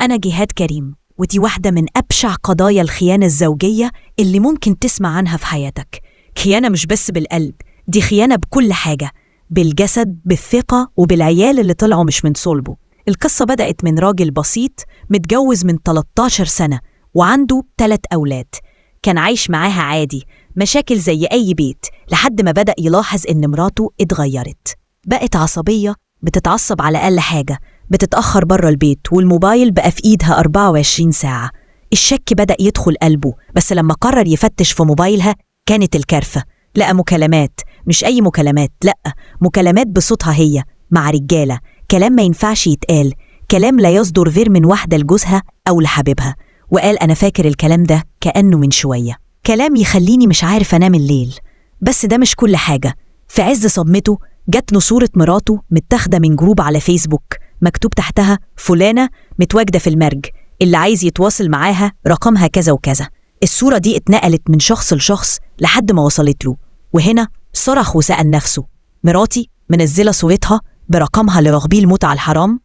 أنا جهاد كريم، ودي واحدة من أبشع قضايا الخيانة الزوجية اللي ممكن تسمع عنها في حياتك. خيانة مش بس بالقلب، دي خيانة بكل حاجة، بالجسد، بالثقة، وبالعيال اللي طلعوا مش من صلبه. القصة بدأت من راجل بسيط متجوز من 13 سنة وعنده 3 أولاد. كان عايش معاها عادي، مشاكل زي أي بيت، لحد ما بدأ يلاحظ إن مراته اتغيرت. بقت عصبية، بتتعصب على أقل حاجة، بتتأخر بره البيت، والموبايل بقى في إيدها 24 ساعة. الشك بدأ يدخل قلبه، بس لما قرر يفتش في موبايلها كانت الكارثة. لقى مكالمات، مش أي مكالمات، لأ، مكالمات بصوتها هي مع رجالة، كلام ما ينفعش يتقال، كلام لا يصدر غير من واحدة لجوزها أو لحبيبها. وقال أنا فاكر الكلام ده كأنه من شوية، كلام يخليني مش عارف أنام الليل. بس ده مش كل حاجة. في عز صدمته جات له صورة مراته متاخدة من جروب على فيسبوك، مكتوب تحتها فلانة متواجدة في المرج، اللي عايز يتواصل معاها رقمها كذا وكذا. الصورة دي اتنقلت من شخص لشخص لحد ما وصلت له، وهنا صرخ وسأل نفسه: مراتي منزلة صورتها برقمها لرغبي المتعة الحرام؟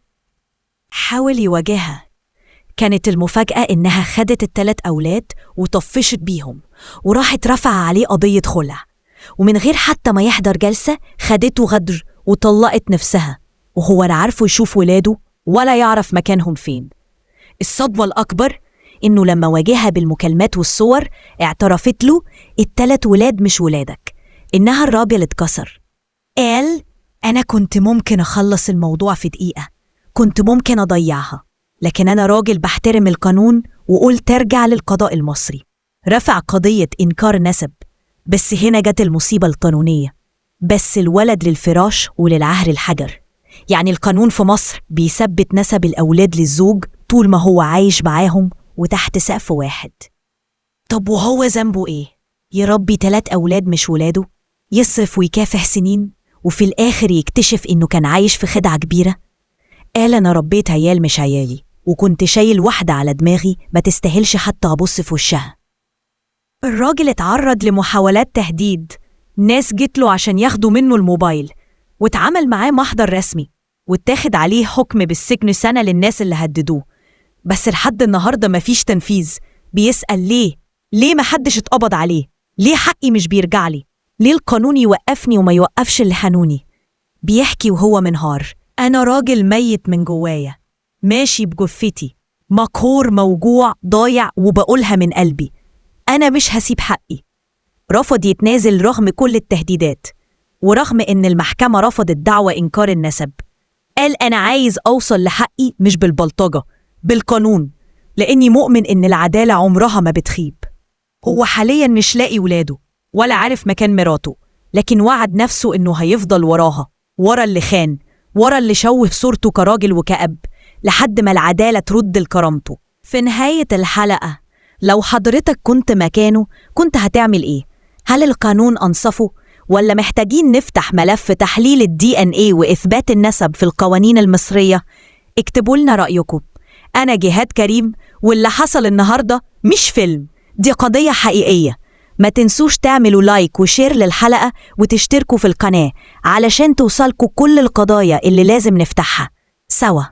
حاول يواجهها. كانت المفاجأة إنها خدت ال3 أولاد وطفشت بيهم، وراحت رفع عليه قضية خلع، ومن غير حتى ما يحضر جلسة خدته غدر وطلقت نفسها، وهو لا عارفه يشوف ولاده ولا يعرف مكانهم فين. الصدمة الأكبر إنه لما واجهها بالمكالمات والصور اعترفت له ال3 ولاد مش ولادك، إنها الراجل اتكسر. قال أنا كنت ممكن أخلص الموضوع في دقيقة، كنت ممكن أضيعها، لكن أنا راجل بحترم القانون وقلت أرجع للقضاء المصري. رفع قضية إنكار نسب، بس هنا جت المصيبة القانونية. بس الولد للفراش وللعهر الحجر، يعني القانون في مصر بيثبت نسب الأولاد للزوج طول ما هو عايش معاهم وتحت سقف واحد. طب وهو ذنبه إيه؟ يربي 3 أولاد مش ولاده، يصرف ويكافح سنين، وفي الآخر يكتشف إنه كان عايش في خدعة كبيرة؟ قال أنا ربيت عيال مش عيالي، وكنت شايل واحدة على دماغي ما تستاهلش حتى أبص في وشها. الراجل اتعرض لمحاولات تهديد، ناس جت له عشان ياخدوا منه الموبايل، واتعمل معاه محضر رسمي، واتاخد عليه حكم بالسجن 1 سنة للناس اللي هددوه. بس لحد النهاردة مفيش تنفيذ. بيسأل ليه محدش اتقبض عليه؟ ليه حقي مش بيرجعلي؟ ليه القانون يوقفني وما يوقفش اللي حنوني؟ بيحكي وهو منهار: أنا راجل ميت من جوايا، ماشي بجفتي، مقهور، موجوع، ضايع، وبقولها من قلبي، أنا مش هسيب حقي. رفض يتنازل رغم كل التهديدات، ورغم إن المحكمة رفضت دعوى إنكار النسب. قال أنا عايز أوصل لحقي مش بالبلطجة، بالقانون، لأني مؤمن إن العدالة عمرها ما بتخيب. هو حالياً مش لاقي ولاده ولا عارف مكان مراته، لكن وعد نفسه إنه هيفضل وراها، ورا اللي خان، ورا اللي شوه صورته كراجل وكأب، لحد ما العدالة ترد لكرامته. في نهاية الحلقة، لو حضرتك كنت مكانه كنت هتعمل إيه؟ هل القانون أنصفه؟ ولا محتاجين نفتح ملف تحليل الDNA وإثبات النسب في القوانين المصرية؟ اكتبوا لنا رأيكم. أنا جهاد كريم، واللي حصل النهاردة مش فيلم، دي قضية حقيقية. ما تنسوش تعملوا لايك وشير للحلقة وتشتركوا في القناة علشان توصلكوا كل القضايا اللي لازم نفتحها سوا.